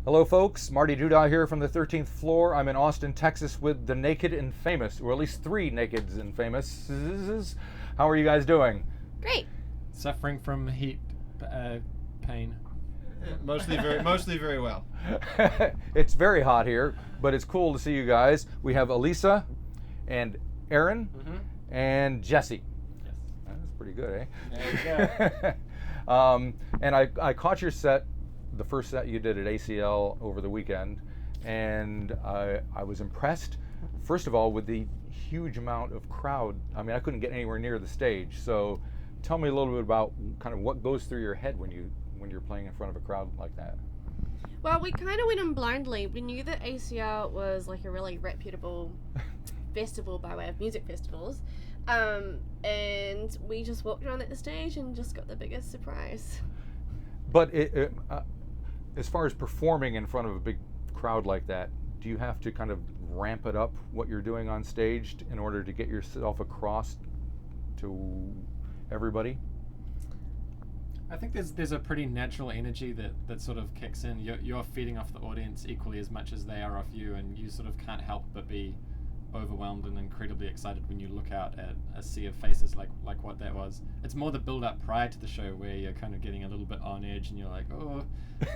Hello folks, Marty Duda here from the 13th floor. I'm in Austin, Texas with the Naked and Famous, or at least three Nakeds and Famous. How are you guys doing? Great. Suffering from heat pain. Mostly very well. It's very hot here, but it's cool to see you guys. We have Elisa and Aaron and Jesse. Yes. That's pretty good, eh? There you go. And I caught your set, the first set you did at ACL over the weekend, and I was impressed, first of all, with the huge amount of crowd. I mean, I couldn't get anywhere near the stage. So tell me a little bit about kind of what goes through your head when you're playing in front of a crowd like that. Well, we kind of went in blindly. We knew that ACL was like a really reputable festival by way of music festivals. And we just walked around at the stage and just got the biggest surprise. But as far as performing in front of a big crowd like that, do you have to kind of ramp it up what you're doing on stage in order to get yourself across to everybody? I think there's a pretty natural energy that sort of kicks in. You're feeding off the audience equally as much as they are off you, and you sort of can't help but be overwhelmed and incredibly excited when you look out at a sea of faces like what that was. It's more the build-up prior to the show where you're kind of getting a little bit on edge and you're like, oh,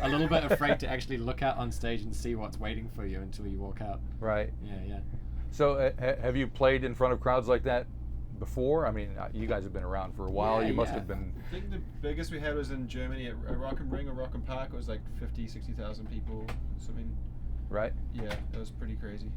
a little bit afraid to actually look out on stage and see what's waiting for you until you walk out. Right. Yeah. So have you played in front of crowds like that before? I mean, you guys have been around for a while. Yeah, you must yeah. have been. I think the biggest we had was in Germany at Rock and Ring or Rock and Park. It was like 50,000-60,000 people. Something. Right? Yeah, it was pretty crazy.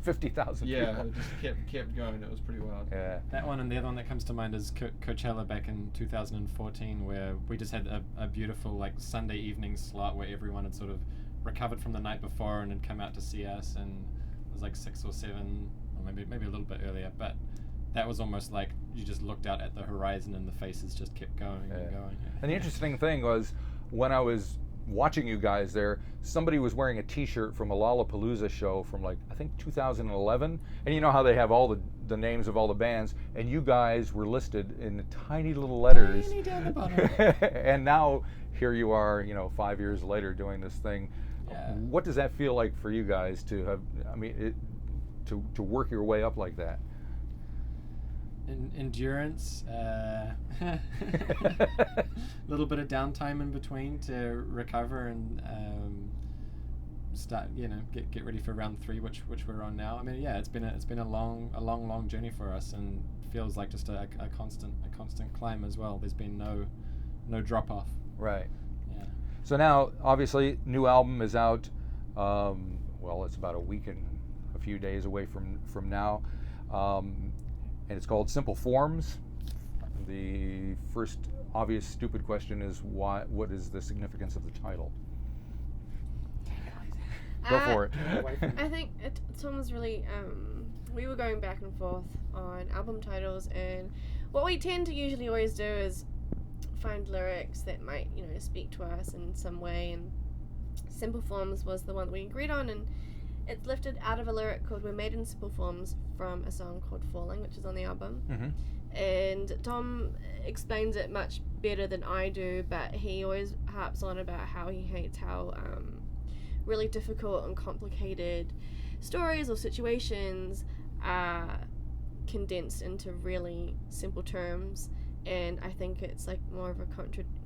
50,000 Yeah, people. it just kept going. It was pretty wild. Yeah. That one, and the other one that comes to mind is Coachella back in 2014, where we just had a beautiful like Sunday evening slot where everyone had sort of recovered from the night before and had come out to see us, and it was like 6 or 7, or maybe a little bit earlier, but that was almost like you just looked out at the horizon and the faces just kept going and going. Yeah. And the interesting thing was, when I was watching you guys there, somebody was wearing a t-shirt from a Lollapalooza show from like, I think 2011, and you know how they have all the names of all the bands, and you guys were listed in tiny little letters. Tiny down the bottom. And now here you are, 5 years later doing this thing. Yeah. What does that feel like for you guys to have, to work your way up like that? Endurance, a little bit of downtime in between to recover and start, get ready for round 3, which we're on now. I mean, yeah, it's been a long journey for us, and feels like just a constant climb as well. There's been no drop off. Right. Yeah. So now, obviously, new album is out. Well, it's about a week and a few days away from now. And it's called Simple Forms. The first obvious stupid question is what is the significance of the title? Go for it. I think Tom was really, we were going back and forth on album titles, and what we tend to usually always do is find lyrics that might, speak to us in some way, and Simple Forms was the one that we agreed on, and it's lifted out of a lyric called We're Made in Simple Forms from a song called Falling, which is on the album. Mm-hmm. And Tom explains it much better than I do, but he always harps on about how he hates how really difficult and complicated stories or situations are condensed into really simple terms. And I think it's like more of a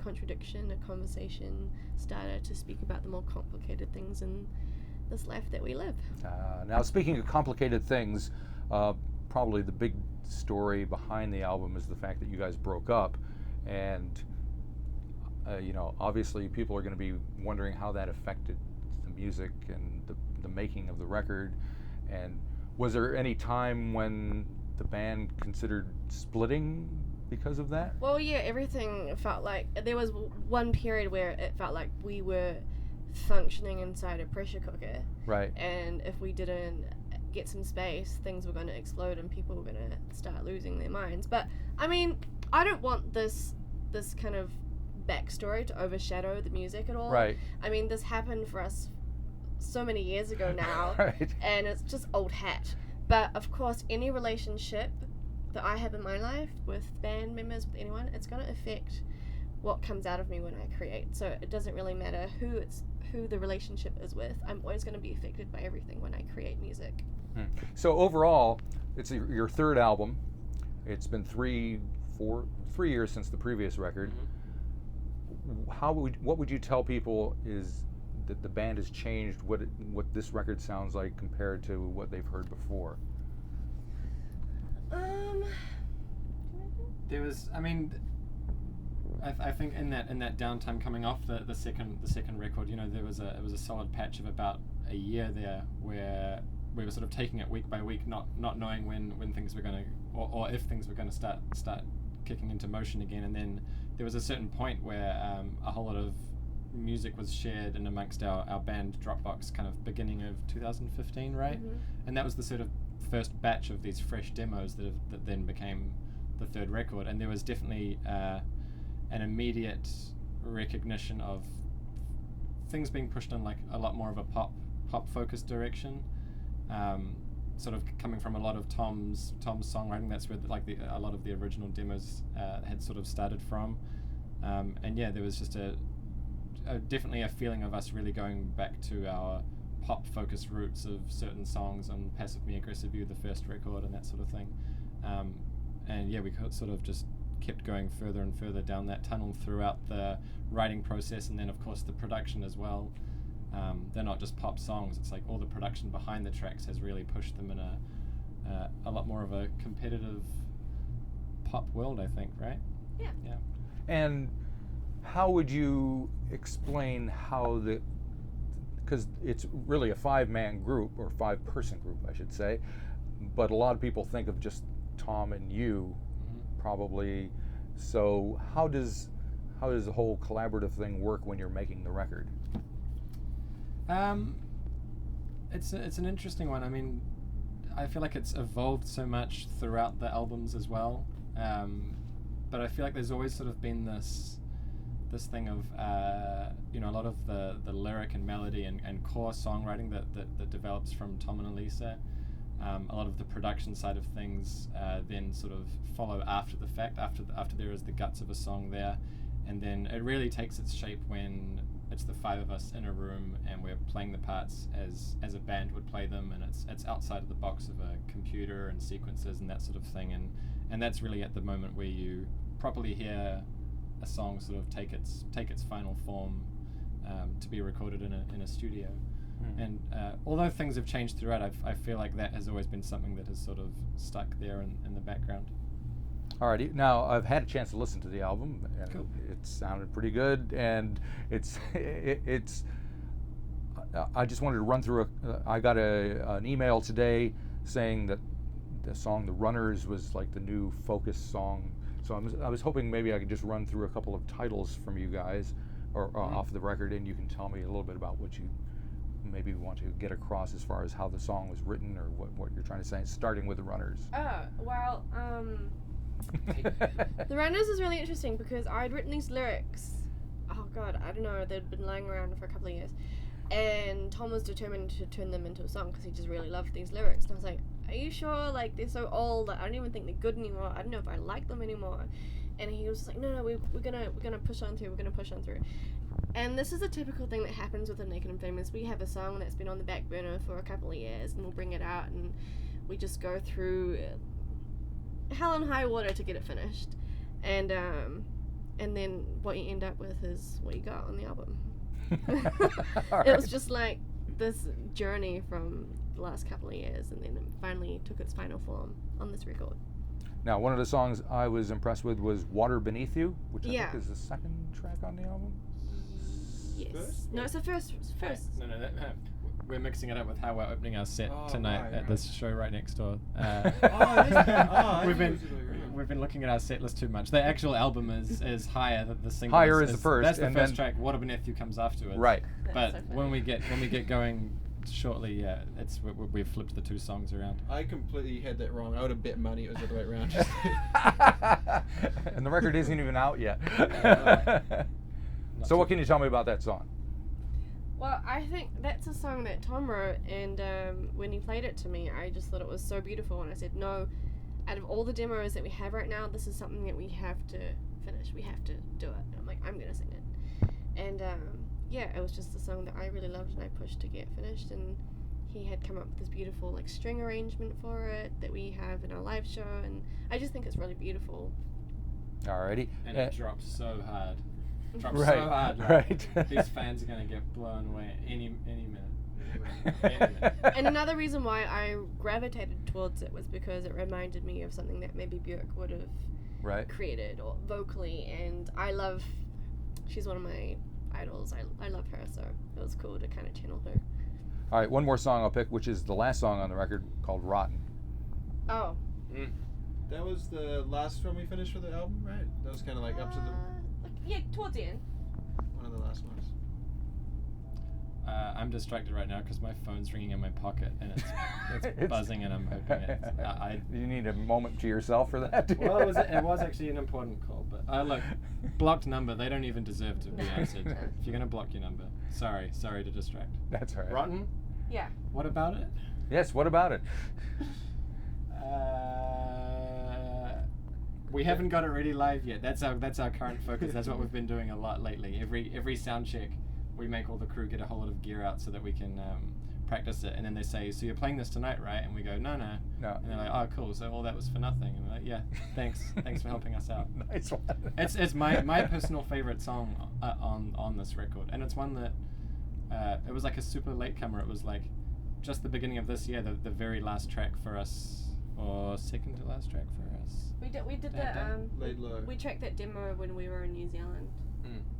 contradiction, a conversation starter to speak about the more complicated things in this life that we live. Now, speaking of complicated things, probably the big story behind the album is the fact that you guys broke up, and obviously people are going to be wondering how that affected the music and the making of the record. And was there any time when the band considered splitting because of that? Well, yeah, everything felt like there was one period where it felt like we were functioning inside a pressure cooker, Right. and if we didn't get some space, things were going to explode and people were going to start losing their minds. But I mean, I don't want this kind of backstory to overshadow the music at all. Right. I mean, this happened for us so many years ago now. Right. And it's just old hat. But of course, any relationship that I have in my life with band members, with anyone, it's going to affect what comes out of me when I create. So it doesn't really matter who the relationship is with. I'm always going to be affected by everything when I create music. So overall, it's your third album. It's been 3 years since the previous record. What would you tell people is that the band has changed, what this record sounds like compared to what they've heard before? There was, I mean, I think in that downtime coming off the second record, you know, it was a solid patch of about a year there where we were sort of taking it week by week, not knowing when things were going to, or if things were going to start kicking into motion again. And then there was a certain point where a whole lot of music was shared in amongst our band Dropbox, kind of beginning of 2015, right? And that was the sort of first batch of these fresh demos that then became the third record. And there was definitely an immediate recognition of things being pushed in like a lot more of a pop focused direction, sort of coming from a lot of Tom's songwriting. That's where a lot of the original demos had sort of started from, and yeah, there was just definitely a feeling of us really going back to our pop focused roots of certain songs on Passive Me Aggressive You, the first record, and that sort of thing. And yeah, we sort of just kept going further and further down that tunnel throughout the writing process, and then of course the production as well. They're not just pop songs, it's like all the production behind the tracks has really pushed them in a lot more of a competitive pop world, I think, right? Yeah. And how would you explain how because it's really a 5-man group, or 5-person group I should say, but a lot of people think of just Tom and you, probably. So how does the whole collaborative thing work when you're making the record? It's an interesting one. I mean, I feel like it's evolved so much throughout the albums as well, but I feel like there's always sort of been this thing of you know, a lot of the lyric and melody and core songwriting that develops from Tom and Elisa. A lot of the production side of things then sort of follow after the fact, after there is the guts of a song there, and then it really takes its shape when it's the 5 of us in a room and we're playing the parts as a band would play them, and it's outside of the box of a computer and sequences and that sort of thing, and that's really at the moment where you properly hear a song sort of take its final form to be recorded in a studio. And although things have changed throughout, I feel like that has always been something that has sort of stuck there in the background. Alrighty, now I've had a chance to listen to the album, and Cool. It sounded pretty good, and it's I just wanted to run through I got an email today saying that the song "The Runners" was like the new focus song, so I was hoping maybe I could just run through a couple of titles from you guys, or off the record, and you can tell me a little bit about what you maybe want to get across as far as how the song was written, or what you're trying to say, starting with "The Runners." Well, The Runners is really interesting because I'd written these lyrics, oh god, I don't know, they'd been lying around for a couple of years, and Tom was determined to turn them into a song because he just really loved these lyrics, and I was like, are you sure? Like, they're so old that I don't even think they're good anymore, I don't know if I like them anymore. And he was just like, no, we're gonna push on through, And this is a typical thing that happens with the Naked and Famous. We have a song that's been on the back burner for a couple of years, and we'll bring it out, and we just go through hell and high water to get it finished. And then what you end up with is what you got on the album. It was just like this journey from the last couple of years, and then it finally took its final form on this record. Now, one of the songs I was impressed with was "Water Beneath You," which I Yeah. think is the second track on the album. Yes. First? No, it's the first. No, we're mixing it up with how we're opening our set tonight right, at this show right next door. We've been looking at our set list too much. The actual album is higher than the single. Higher is the first, That's the and first then- track. Water Beneath You comes afterwards. Right. But That's so when we get going shortly, yeah, we've flipped the two songs around. I completely had that wrong. I would have bet money it was the other way around. And the record isn't even out yet. So what can you tell me about that song? Well, I think that's a song that Tom wrote, and when he played it to me, I just thought it was so beautiful, and I said, no, out of all the demos that we have right now, this is something that we have to finish. We have to do it. And I'm like, I'm gonna sing it. And yeah, it was just a song that I really loved and I pushed to get finished. And he had come up with this beautiful like string arrangement for it that we have in our live show, and I just think it's really beautiful. Alrighty. And it drops so hard. Drops Right, so hard. Like, right. These fans are gonna get blown away any minute. Any minute. And another reason why I gravitated towards it was because it reminded me of something that maybe Björk would have Right. created or vocally, and she's one of my idols. I love her, so it was cool to kind of channel her. All right, one more song I'll pick, which is the last song on the record, called Rotten. Oh. That was the last one we finished for the album, right? That was kind of like up to Yeah, towards the end. one of the last ones. I'm distracted right now because my phone's ringing in my pocket and it's buzzing, and I'm hoping it's. You need a moment to yourself for that. Well, it was actually an important call, but look, blocked number. They don't even deserve to be answered. If you're gonna block your number, sorry to distract. That's all right. Rotten. Yeah. What about it? Yes. What about it? We haven't got it ready live yet. That's our current focus. That's what we've been doing a lot lately. Every sound check, we make all the crew get a whole lot of gear out so that we can practice it. And then they say, "So you're playing this tonight, right?" And we go, "No." And they're like, "Oh, cool. So all that was for nothing." And we're like, "Yeah, thanks for helping us out." Nice one. It's my personal favorite song on this record, and it's one that it was like a super latecomer. It was like just the beginning of this year, the very last track for us, or second to last track for us. We did Laid Low. we tracked that demo when we were in New Zealand.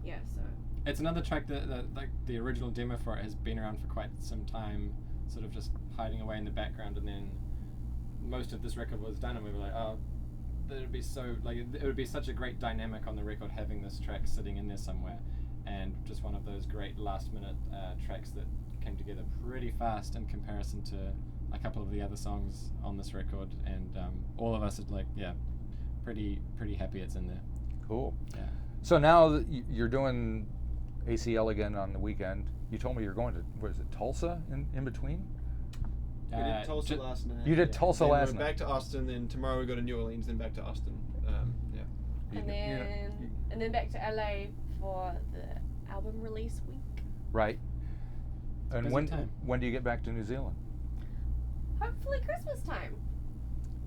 Yeah, so. It's another track that like the original demo for it has been around for quite some time, sort of just hiding away in the background, and then most of this record was done, and we were like, oh, it would be such a great dynamic on the record having this track sitting in there somewhere, and just one of those great last minute tracks that came together pretty fast in comparison to a couple of the other songs on this record, and all of us are like, yeah, pretty happy it's in there. Cool. Yeah. So now that you're doing ACL again on the weekend. You told me you're going to, what is it, Tulsa in between? We did Tulsa last night. You did Tulsa last night. Back to Austin, then tomorrow we go to New Orleans, then back to Austin. Yeah. And then back to LA for the album release week. Right. And Busy time. when do you get back to New Zealand? Hopefully Christmas time.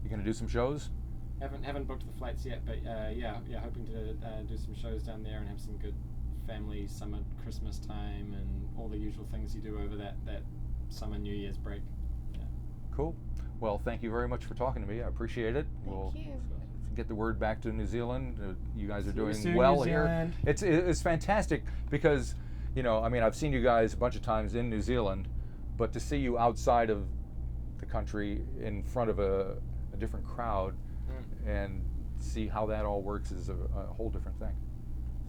You gonna do some shows? Haven't booked the flights yet, but yeah, hoping to do some shows down there and have some good family summer Christmas time and all the usual things you do over that summer New Year's break. Yeah. Cool. Well, thank you very much for talking to me. I appreciate it. Thank you. Get the word back to New Zealand. You guys are See you doing soon, well New here. Zealand. It's fantastic because, you know, I mean, I've seen you guys a bunch of times in New Zealand, but to see you outside of the country in front of a different crowd and see how that all works is a whole different thing.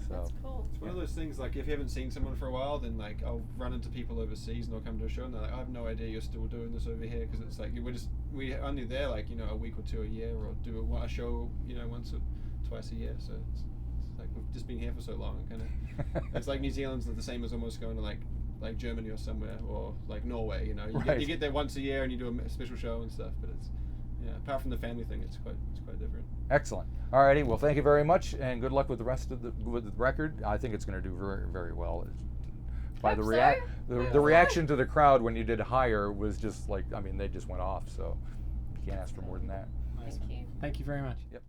So That's cool. It's one of those things, like, if you haven't seen someone for a while, then, like, I'll run into people overseas and they'll come to a show and they're like, I have no idea you're still doing this over here, because it's like, we're only there, like, you know, a week or two a year, or do a show, you know, once or twice a year, so it's like, we've just been here for so long, kind of, it's like New Zealand's the same as almost going to, like Germany or somewhere, or, like, Norway, you know, you get there once a year and you do a special show and stuff, but it's, yeah, apart from the family thing, it's quite different. Excellent. Alrighty. Well, thank you very much, and good luck with the rest of the record. I think it's going to do very, very well. By the reaction to the crowd when you did Higher was just like, I mean, they just went off. So you can't ask for more than that. Nice. Thank you. Thank you very much. Yep.